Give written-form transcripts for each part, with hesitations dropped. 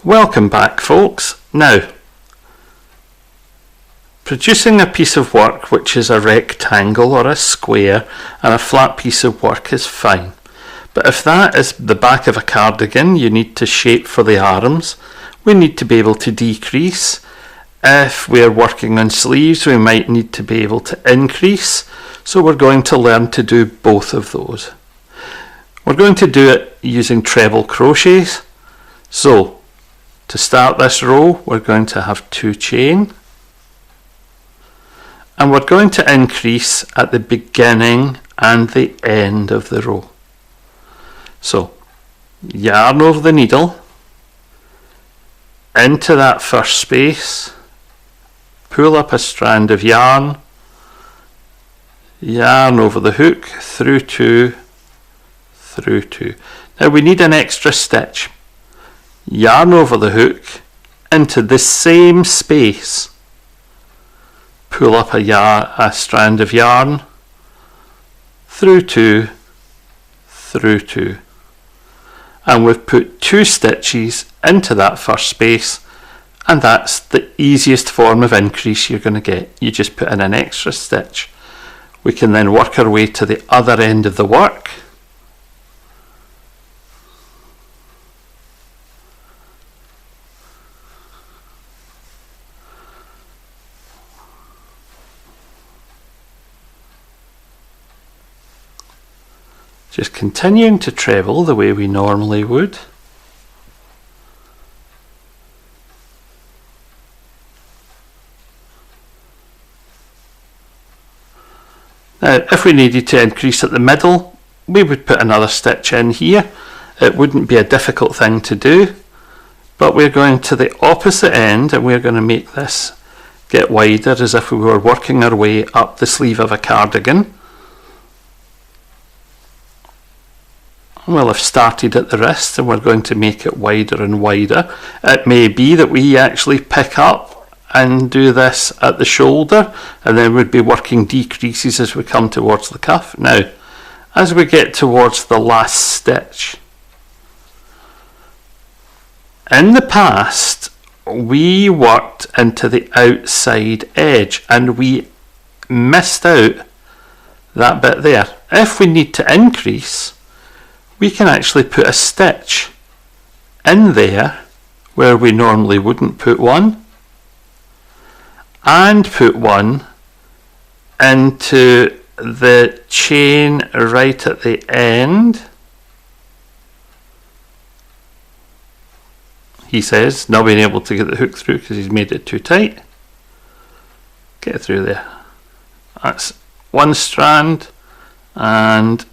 Welcome back, folks. Now, producing a piece of work which is a rectangle or a square and a flat piece of work is fine. But if that is the back of a cardigan, you need to shape for the arms. We need to be able to decrease. If we're working on sleeves, we might need to be able to increase. So we're going to learn to do both of those. We're going to do it using treble crochets. So to start this row, we're going to have 2 chain. And we're going to increase at the beginning and the end of the row. So yarn over the needle into that first space, pull up a strand of yarn, yarn over the hook, through 2, through 2. Now we need an extra stitch. Yarn over the hook into the same space, pull up a strand of yarn, through 2, through 2. And we've put 2 stitches into that first space, and that's the easiest form of increase you're going to get. You just put in an extra stitch. We can then work our way to the other end of the work. Just continuing to treble the way we normally would. Now, if we needed to increase at the middle, we would put another stitch in here. It wouldn't be a difficult thing to do, but we're going to the opposite end and we're going to make this get wider as if we were working our way up the sleeve of a cardigan. We'll have started at the wrist and we're going to make it wider and wider. It may be that we actually pick up and do this at the shoulder, and then we'd be working decreases as we come towards the cuff. Now, as we get towards the last stitch, in the past we worked into the outside edge and we missed out that bit there. If we need to increase, we can actually put a stitch in there where we normally wouldn't put one, and put one into the chain right at the end. He says, not being able to get the hook through because he's made it too tight. Get it through there. That's one strand, and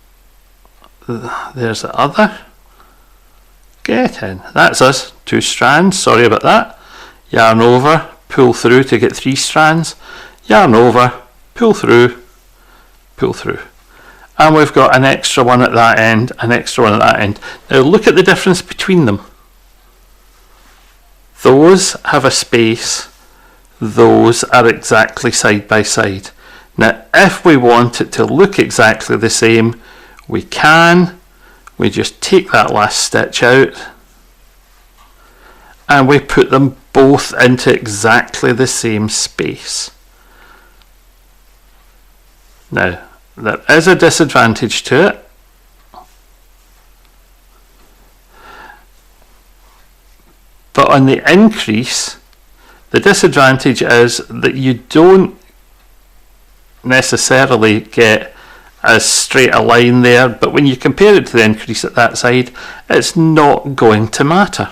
there's the other. Get in. That's us. 2 strands. Sorry about that. Yarn over, pull through to get 3 strands. Yarn over, pull through, pull through. And we've got an extra one at that end, an extra one at that end. Now look at the difference between them. Those have a space. Those are exactly side by side. Now if we want it to look exactly the same, we can. We just take that last stitch out and we put them both into exactly the same space. Now, there is a disadvantage to it. But on the increase, the disadvantage is that you don't necessarily get as straight a line there, but when you compare it to the increase at that side, it's not going to matter.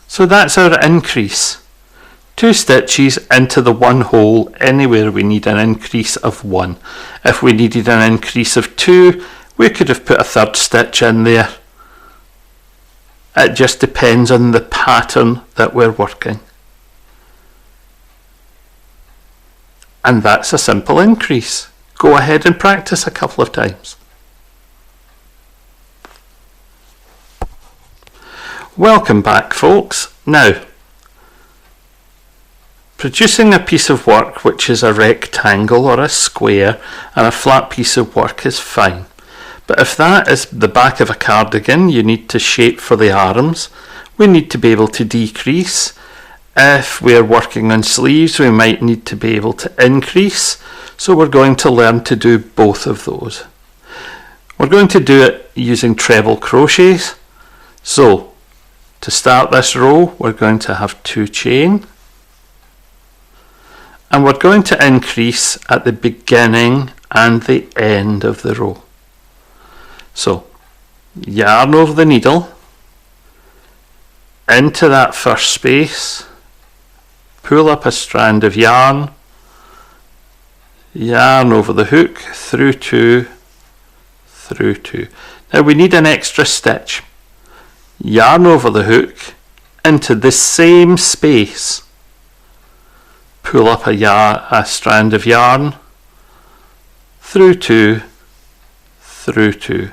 So that's our increase. 2 stitches into the one hole anywhere we need an increase of 1. If we needed an increase of 2, we could have put a 3rd stitch in there. It just depends on the pattern that we're working. And that's a simple increase. Go ahead and practice a couple of times. Welcome back, folks. Now, producing a piece of work which is a rectangle or a square and a flat piece of work is fine. But if that is the back of a cardigan, you need to shape for the arms. we need to be able to decrease. If we're working on sleeves, we might need to be able to increase. So we're going to learn to do both of those. We're going to do it using treble crochets. So to start this row, we're going to have 2 chain. And we're going to increase at the beginning and the end of the row. So yarn over the needle, into that first space, pull up a strand of yarn, yarn over the hook, through 2, through 2. Now we need an extra stitch. Yarn over the hook, into the same space, pull up a strand of yarn, through 2, through 2.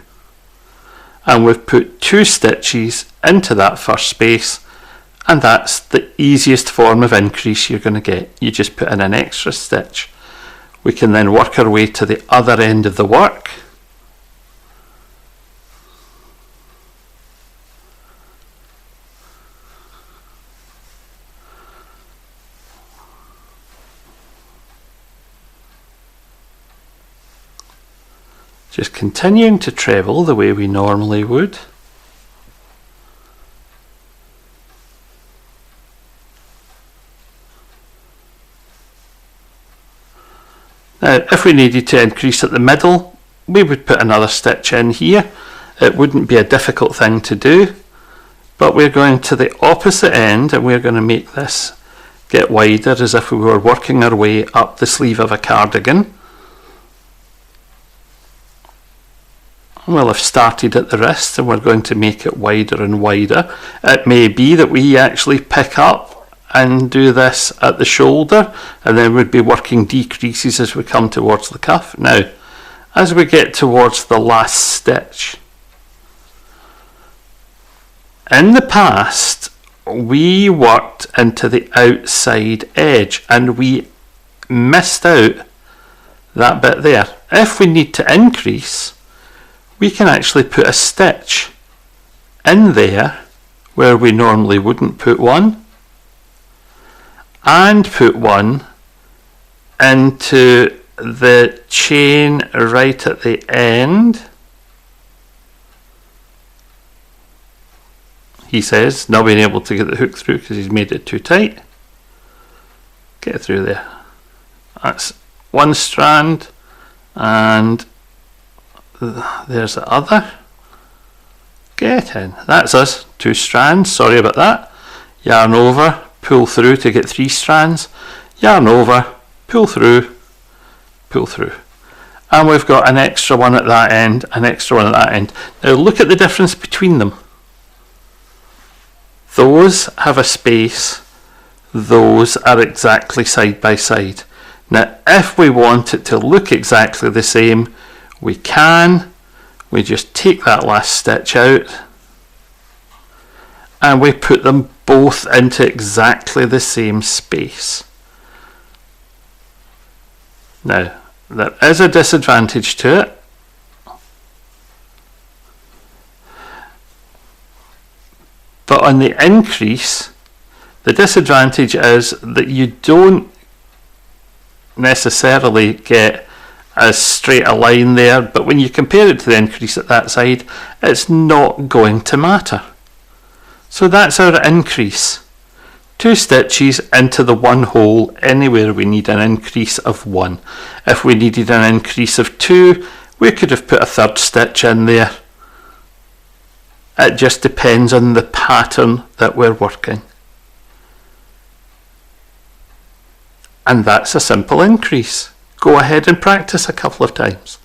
And we've put 2 stitches into that first space, and that's the easiest form of increase you're going to get. You just put in an extra stitch. We can then work our way to the other end of the work. Just continuing to treble the way we normally would. Now, if we needed to increase at the middle, we would put another stitch in here. It wouldn't be a difficult thing to do, but we're going to the opposite end and we're going to make this get wider as if we were working our way up the sleeve of a cardigan. We'll have started at the wrist and we're going to make it wider and wider. It may be that we actually pick up and do this at the shoulder, and then we'd be working decreases as we come towards the cuff. Now, as we get towards the last stitch, in the past we worked into the outside edge and we missed out that bit there. If we need to increase, we can actually put a stitch in there where we normally wouldn't put one, and put one into the chain right at the end. He says, not being able to get the hook through because he's made it too tight. Get it through there. That's one strand, and there's the other. Get in. That's us. 2 strands. Sorry about that. Yarn over, pull through to get 3 strands. Yarn over, pull through, pull through. And we've got an extra one at that end, an extra one at that end. Now look at the difference between them. Those have a space. Those are exactly side by side. Now if we want it to look exactly the same, we can. We just take that last stitch out and we put them both into exactly the same space. Now, there is a disadvantage to it. But on the increase, the disadvantage is that you don't necessarily get as straight a line there, but when you compare it to the increase at that side, it's not going to matter. So that's our increase. 2 stitches into the one hole anywhere we need an increase of 1. If we needed an increase of 2, we could have put a 3rd stitch in there. It just depends on the pattern that we're working. And that's a simple increase. Go ahead and practice a couple of times.